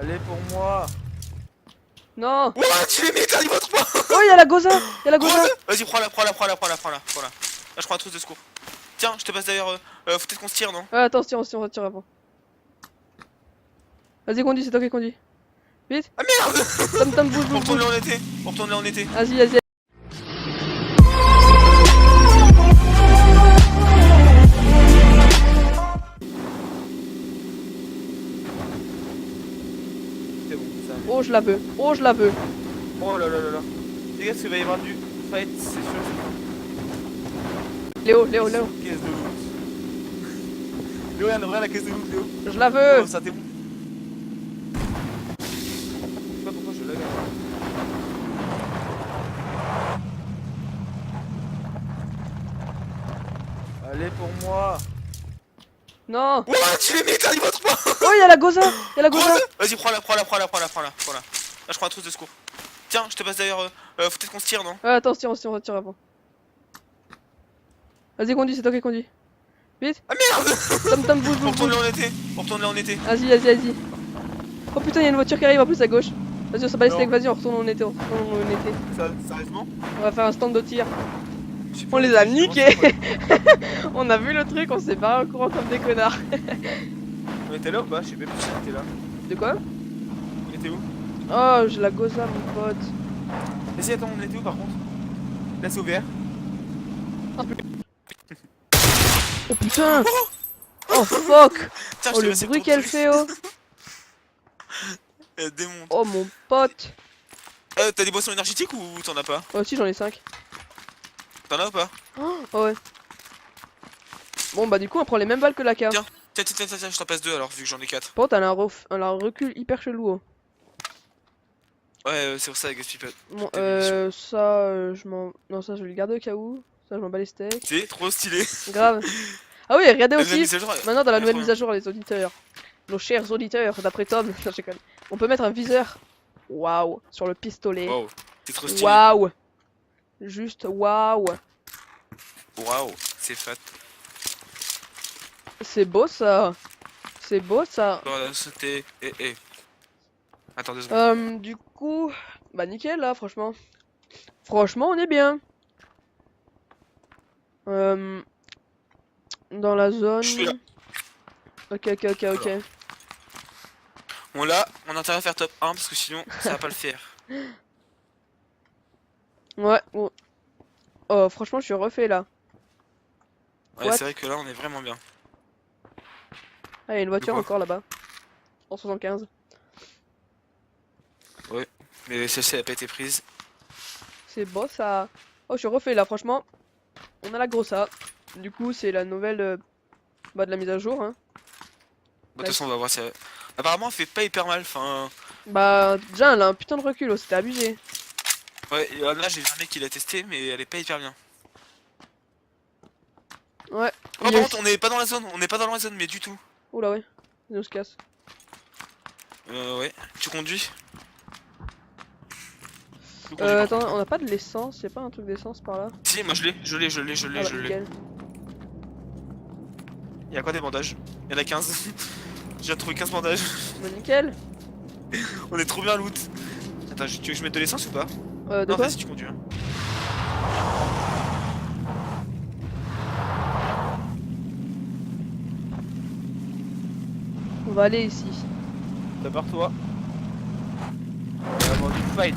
Allez pour moi. Non. Ouah, tu les mets, t'arrives à 3. Oh, il y a la Goza. Il y a la Goza. Vas-y, prends-la. Là, je prends un truc de secours. Tiens, je te passe d'ailleurs. Faut peut-être qu'on se tire, non? Ouais, attends, on va tirer avant. Vas-y, conduis, c'est toi qui conduis. Vite. Ah merde. Tom, bouge, On bouge, retourne là bouge. où on était. On retourne là où on était. Vas-y. C'est bon, ça. Oh, je la veux. Oh, je la veux. Oh là là là là. Les gars, parce qu'il va y avoir du fight, c'est sûr. Léo. Caisse de loot. Léo, viens d'ouvrir la caisse de loot, Léo. Je la veux. Oh, ça t'es bon. Je sais pas pourquoi je lag. Allez pour moi. Non. Ouah, tu les mets, t'arrives à 3. Oh, il y a la Goza. Vas-y, prends-la. Là, je prends un truc de secours. Tiens, je te passe d'ailleurs. Faut peut-être qu'on se tire, non? Ouais, attends, on va tirer avant. Vas-y, conduis, c'est toi qui conduis. Vite. Ah merde. Tom, bouge, On retourne bouge. là où on était. Vas-y. Oh putain, il y a une voiture qui arrive en plus à gauche. Vas-y, on s'en bat les Non. steaks, vas-y, on retourne où on était. Sérieusement? On va faire un stand de tir. Je sais On pas, les a j'ai niqués. commencé, On a vu le truc, on s'est barré au courant comme des connards. On était là ou pas? Je sais même plus si on était là. De quoi? On était où? Oh, j'ai la Goza, mon pote. Vas-y, attends, on était où par contre? Là, c'est ouvert. Oh putain. Oh fuck. Tiens, Oh, je le te bruit qu'elle fait, oh. démonte. Oh, mon pote. T'as des boissons énergétiques ou t'en as pas? Oh, si, j'en ai 5. T'en as ou pas? Oh, ouais. Bon, bah, du coup, on prend les mêmes balles que la carte. Tiens, je t'en passe 2 alors, vu que j'en ai 4. Par contre, elle a un recul hyper chelou, oh. Ouais, c'est pour ça, elle gaspille pas. Bon, Tes munitions. ça, je m'en. Non, ça, je vais le garder au cas où. Ça, je m'en bats les steaks. C'est trop stylé. Grave. Ah oui, regardez La nouvelle aussi. mise à jour, Maintenant, dans la nouvelle trop mise à jour, les auditeurs. Nos chers auditeurs, d'après Tom. Non, je déconne. On peut mettre un viseur. Waouh. Sur le pistolet. Waouh, c'est trop stylé. Waouh. Juste waouh. Waouh, c'est fat. C'est beau ça. C'est beau ça. Voilà, c'était. Attends 2 secondes. Du coup, bah nickel là, franchement. Franchement, on est bien. Dans la zone. Je suis là. Ok. Bon, là, on a intérêt à faire top 1 parce que sinon, ça va pas le faire. Ouais. Oh, franchement, je suis refait là. Ouais, What? c'est vrai que là, on est vraiment bien. Ah, il y a une voiture quoi? encore là-bas. En 75. Ouais, mais celle-ci elle a pas été prise. C'est beau ça. Oh, je suis refait là, franchement. On a la grosse A. Du coup, c'est la nouvelle bah, de la mise à jour. Hein. Bah, de toute façon, on va voir si elle... Apparemment, elle fait pas hyper mal. Enfin, Bah, déjà, elle a un putain de recul, oh, c'était abusé. ouais, et là, j'ai vu un mec qui l'a testé, mais elle est pas hyper bien. Ouais. Oh, par contre, on est pas dans la zone, mais du tout. Oula, ouais. On se casse. Ouais. Tu conduis? Attends, on a pas de l'essence, y'a pas un truc d'essence par là? Si, moi je l'ai. Ah bah, nickel. Y'a quoi des bandages? Y'en a 15. J'ai trouvé 15 bandages. Bah, nickel. On est trop bien loot. Attends, tu veux que je mette de l'essence ou pas? De Non, quoi? vas-y, tu conduis. Hein. On va aller ici. D'abord toi. On va avoir du fight.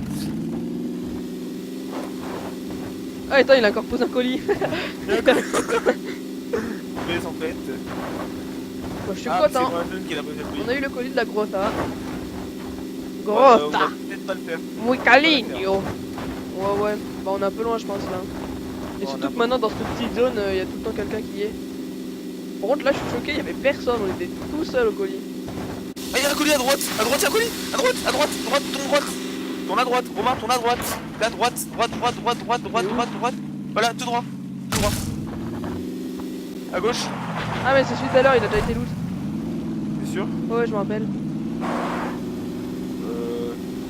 Ah, attends, il a encore posé un colis. Mais en fait. Moi, je suis C'est content. moi jeune qui l'a posé le colis. On a eu le colis de la Grota. On va Grota! peut-être pas le faire. Muy caliño! Ouais. Bah, on est un peu loin, je pense là. Et Ouais, surtout on a que pas- maintenant, dans cette petite zone, il y a tout le temps quelqu'un qui y est. Par contre, là, je suis choqué, il y avait personne. On était tout seul au colis. Ah, y'a un colis à droite! À droite, y'a un colis! À droite, tourne droite! Tourne à droite, Romain, tourne à droite! Là, droite! Voilà, tout droit! À gauche! Ah, mais c'est celui tout à l'heure, il a déjà été loot. T'es sûr? Ouais, je me rappelle.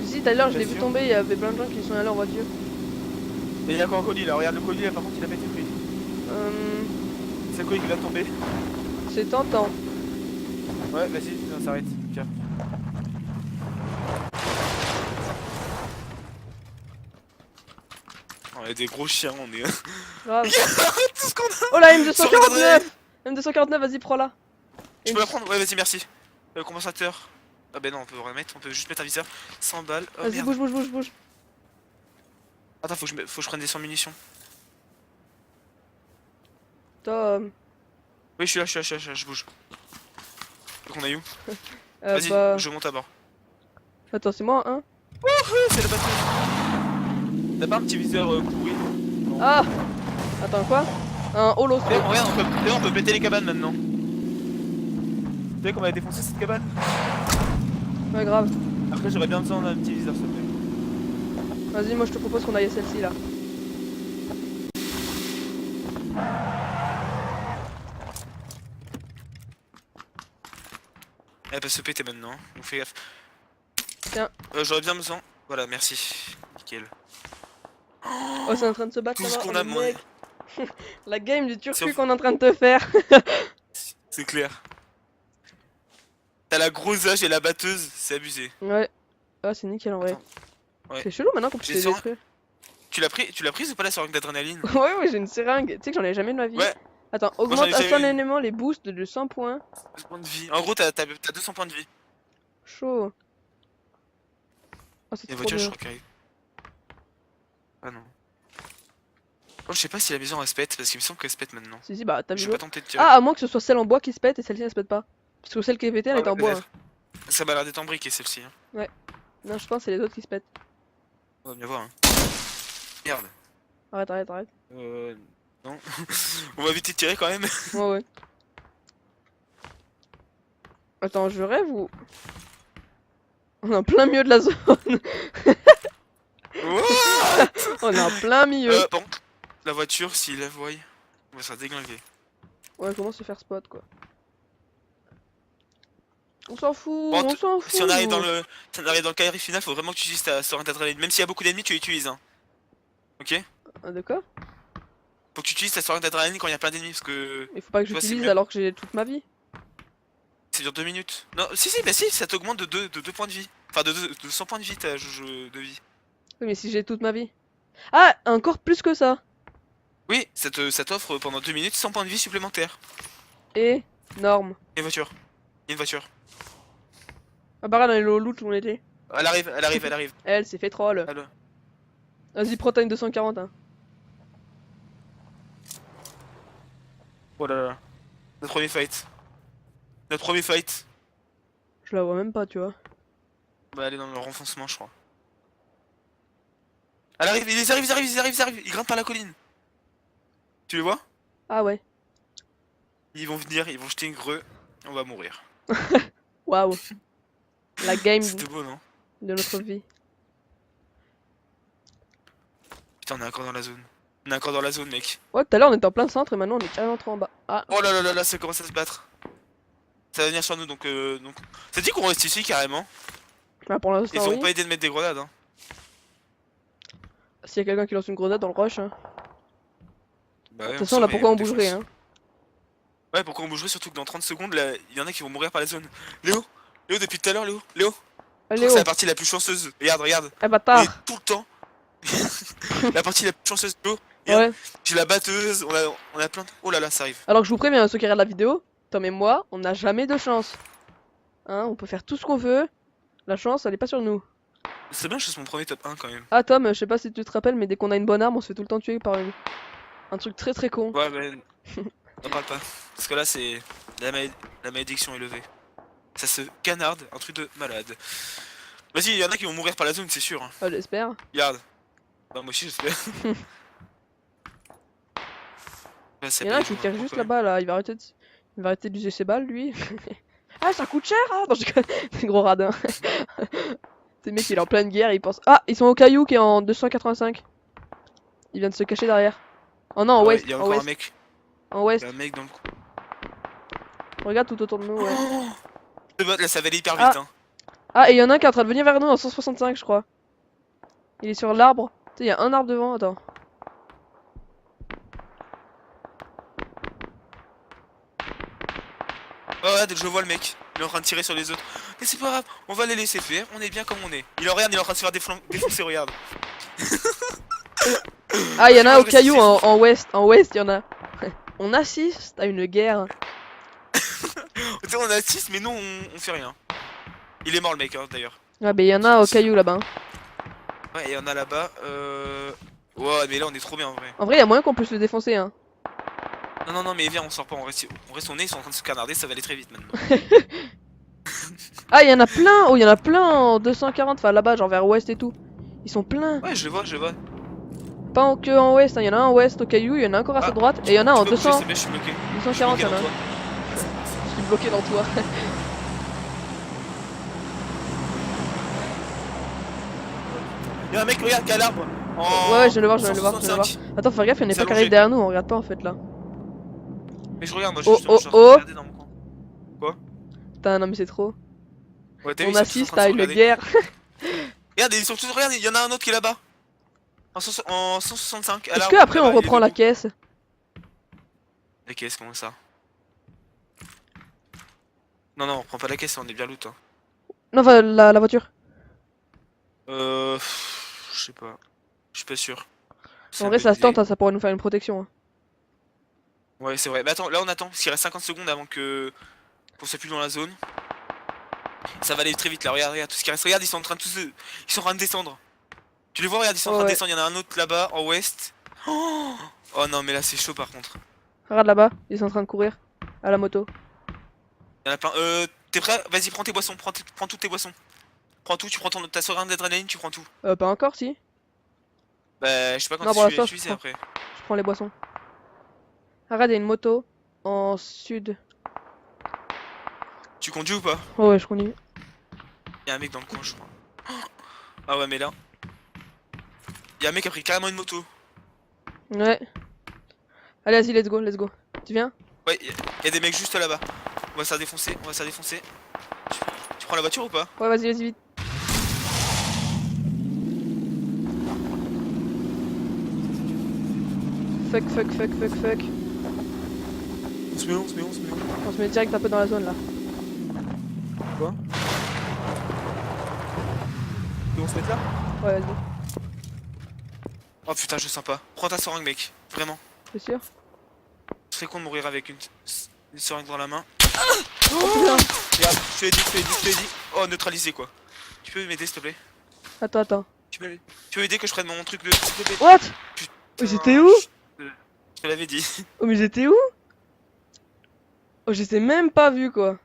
Ici, tout à l'heure, je l'ai vu sûr. tomber, il y avait plein de gens qui sont allés en voiture. Et il y a encore un colis là, regarde le colis là, par contre il a pas été pris. C'est le colis qui va tomber. C'est tentant. Ouais, vas-y, on s'arrête. Tiens. On est des gros chiens, on est. Grave. Tout ce qu'on a. Oh la M249. M249, vas-y, prends-la. Tu peux la prendre? Ouais, vas-y, merci. Compensateur. Ah bah non, on peut rien mettre, on peut juste mettre un viseur. 100 balles. Oh, Vas-y, merde. bouge. Attends, faut que je prenne des 100 munitions. Tom. Oui, je suis là, je bouge. Donc on a où? Vas-y, Bah... je monte à bord. Attends, c'est moi, hein? C'est la batteuse. T'as pas un petit viseur pourri? Ah! Attends, quoi? Un holo. Eh, regarde, on peut péter les cabanes maintenant. Vous savez qu'on va défoncer cette cabane? Ouais, grave. Après, j'aurais bien besoin d'un petit viseur, s'il te plaît. Vas-y, moi je te propose qu'on aille à celle-ci là. Elle peut se péter maintenant, donc fais gaffe. Tiens. J'aurais bien besoin. Voilà, merci. Nickel. Oh, c'est en train de se battre Tout ce là-bas. qu'on Oh, a le demandé. mec. La game du turcu Sauf- qu'on est en train de te faire. C'est clair. T'as la grosse hache et la batteuse, c'est abusé. Ouais. Ah, c'est nickel en vrai. Attends. Ouais. C'est chelou maintenant qu'on puisse J'ai les sur- détruire. Tu l'as prise ou pas la seringue d'adrénaline? Ouais, j'ai une seringue. Tu sais que j'en ai jamais de ma vie. Ouais. Attends, j'en ai augmente jamais eu. instantanément les boosts de 100 points. 200 points de vie. En gros, t'as 200 points de vie. Chaud. Oh, c'est Il y a une trop voiture, je bien. crois, qui arrive. Ah non. Oh, je sais pas si la maison elle se pète, parce qu'il me semble qu'elle se pète maintenant. Si, bah, t'as Je vu vais l'eau. pas tenter de tirer. Ah, à moins que ce soit celle en bois qui se pète et celle-ci elle se pète pas. Parce que celle qui est pétée elle Ah, est en ouais, bois. peut-être. Ça m'a l'air d'être en brique, celle-ci. Hein. Non, je pense que c'est les autres qui se pètent. On va bien voir. Hein. Merde. Arrête. Non. On va éviter de tirer quand même. Ouais. Attends, je rêve ou. On est en plein milieu de la zone. What On est en plein milieu. Bon. La voiture, s'il la voit, on va se faire déglinguer. Ouais, comment se faire spot quoi. On s'en fout, Bon, on s'en fout. Si on arrive dans le carré final, faut vraiment que tu utilises ta seringue d'adrénaline. Même s'il y a beaucoup d'ennemis, tu l'utilises. Hein. Ok? Ah, de quoi? Faut que tu utilises ta seringue d'adrénaline quand il y a plein d'ennemis parce que Il faut pas que Tu vois, c'est j'utilise mieux. alors que j'ai toute ma vie. ça dure 2 minutes. Non, si, bah si, ça t'augmente de 2 points de vie. Enfin, de 100 points de vie ta jauge de vie. Oui, mais si j'ai toute ma vie. Ah, encore plus que ça. Oui, ça t'offre pendant 2 minutes 100 points de vie supplémentaires. Et norme. Il y a une voiture. Il y a une voiture. Ah, bah, dans les loot où on était. Elle arrive. Elle s'est fait troll. Allô. Vas-y, prends ta une 240. Hein. Oh là là. Notre premier fight. Je la vois même pas, tu vois. Bah, elle est dans le renfoncement, je crois. Elle arrive, ils arrivent. Ils grimpent par la colline. Tu les vois? Ah ouais. Ils vont venir, ils vont jeter une greu. On va mourir. Waouh. La game C'était beau, non? de notre vie. Putain, on est encore dans la zone. On est encore dans la zone, mec. Ouais, tout à l'heure on était en plein centre et maintenant on est carrément trop en bas. Ah, Oh là là, ça commence à se battre. Ça va venir sur nous, donc. Ça dit qu'on reste ici carrément. bah pour Ils l'instant, ont oui. pas aidé de mettre des grenades. Hein. S'il y a quelqu'un qui lance une grenade dans le rush. Hein. Bah De ouais, toute façon, là pourquoi on bougerait hein. Ouais, pourquoi on bougerait? Surtout que dans 30 secondes, là, il y en a qui vont mourir par la zone. Léo, depuis tout à l'heure, Léo. Allez, C'est oh. la partie la plus chanceuse. Regarde. Ah On bâtard. est tout le temps. La partie la plus chanceuse, Léo. Ouais. J'ai la batteuse, on a plein de. Oh là là, ça arrive. Alors que je vous préviens, ceux qui regardent la vidéo, Tom et moi, on n'a jamais de chance. Hein, on peut faire tout ce qu'on veut. La chance, elle est pas sur nous. C'est bien, je fasse mon premier top 1 quand même. Ah Tom, je sais pas si tu te rappelles, mais dès qu'on a une bonne arme, on se fait tout le temps tuer par un truc très très con. Ouais, mais. N'en parle pas. Parce que là, c'est. La malédiction est levée. Ça se canarde, un truc de malade. Vas-y, il y en a qui vont mourir par la zone, c'est sûr. Hein. Ah, j'espère. Regarde. Bah, moi aussi, j'espère. Là, Il y en a un qui tire juste là-bas, là. Il va arrêter d'user ses balles, lui. Ah, ça coûte cher, hein. Non, je déconne. C'est gros radin. Ces mecs, il est en pleine guerre, ils pensent. Ah, ils sont au caillou qui est en 285. Il vient de se cacher derrière. Oh non, en ouest. Il y a En encore un ouest. mec. En Il ouest. y a un mec dans le coup. Regarde tout autour de nous, ouais. Oh là, ça va aller hyper Ah. vite. Hein. Ah, et il y en a un qui est en train de venir vers nous en 165, je crois. Il est sur l'arbre. Tu sais, il y a un arbre devant, attends. Oh, regarde, je vois le mec. Il est en train de tirer sur les autres. Mais c'est pas grave, on va les laisser faire. On est bien comme on est. Il est en train de se faire défoncer, regarde. Ah, il y en a Moi, au je reste caillou ici, en ouest. En ouest, il y en a. On assiste à une guerre. Tu sais, on a 6, mais nous, on fait rien. Il est mort, le mec, hein, d'ailleurs. Ah, bah, il y en a au caillou là-bas. Ouais, et il y en a là-bas. Ouais, mais là, on est trop bien, en vrai. En vrai, il y a moyen qu'on puisse le défoncer, hein. Non, non, non, mais viens, on sort pas, on reste au nez, ils sont en train de se canarder, ça va aller très vite maintenant. Ah, il y en a plein. Oh, il y en a plein en 240. Enfin, là-bas, genre vers ouest et tout. Ils sont pleins. Ouais, je vois, je vois. Que en ouest, hein. Il y en a un en ouest au caillou, il y en a encore à sa Ah, droite. Et il y en a tu en peux bouger, 200. c'est bien, je suis bloqué. Je suis 240, bloqué il y en dans a un. toi. Je suis bloqué dans toi. Y'a un mec, regarde, qui a l'arbre. Ouais, ouais, je viens de le voir, je viens de le voir, je viens de le voir. 165. Attends, fais gaffe, il y en a C'est pas qui arrivent allongé. derrière nous, on regarde pas en fait là. Mais je regarde, moi, Oh, justement, oh, je suis en train de oh. regarder dans mon coin. Quoi? Putain, non mais c'est trop. Ouais, t'as vu, On ils sont tous en assiste train de à se une regarder. guerre. Regarde, ils sont tous, regarde, il y en a un autre qui est là-bas. En 165, à Est-ce l'arbre, que après on là-bas, il est reprend la debout. caisse? La caisse, comment ça? Non, non, on reprend pas la caisse, on est bien loot, hein. Non, enfin, la voiture. Je sais pas. Je suis pas sûr. C'est En une vrai, bonne ça se tente, idée. hein, ça pourrait nous faire une protection, hein. Ouais, c'est vrai. Mais attends, là on attend, parce qu'il reste 50 secondes avant que qu'on soit plus dans la zone. Ça va aller très vite là, regarde, regarde, tout ce qui reste. Regarde, ils sont en train de ils sont en train de descendre. Tu les vois, regarde, ils sont en Ouais, train de ouais. descendre. Il y en a un autre là-bas, en ouest. Oh, oh non, mais là c'est chaud par contre. Regarde là-bas, ils sont en train de courir. À la moto. Il y en a plein. T'es prêt? Vas-y, prends tes boissons, prends toutes tes boissons. Prends tout, tu prends ta seringue d'adrénaline, tu prends tout. Pas encore, si. Bah, je sais pas quand Non, pour tu vas l'instant, utiliser après. je prends les boissons. Regarde, il y a une moto. En sud. Tu conduis ou pas? Oh, ouais, je conduis. Il y a un mec dans le coin, je crois. Ah ouais, mais là. Il y a un mec qui a pris carrément une moto. Ouais. Allez, vas-y, let's go, let's go. Tu viens? Ouais, y a des mecs juste là-bas. On va se faire défoncer, on va se faire défoncer. Tu prends la voiture ou pas? Ouais, vas-y, vas-y, vite. Fuck, fuck, fuck, fuck, fuck. On se met où, on se met où, on se met où? On se met direct un peu dans la zone là. Quoi? Et on se met là? Ouais, vas-y. Oh putain, je sens pas. Prends ta seringue, mec. Vraiment. T'es sûr? Ce serait con de mourir avec une seringue dans la main. Oh putain! Regarde, je te l'ai dit, je te l'ai dit, je te l'ai dit. Oh, neutralisé quoi. Tu peux m'aider s'il te plaît? Attends, attends. Tu peux m'aider que je prenne mon truc de s'il te plaît? What? Putain, Oh, j'étais où? Je te l'avais dit. Oh, mais j'étais où? Oh, j'étais même pas vu quoi.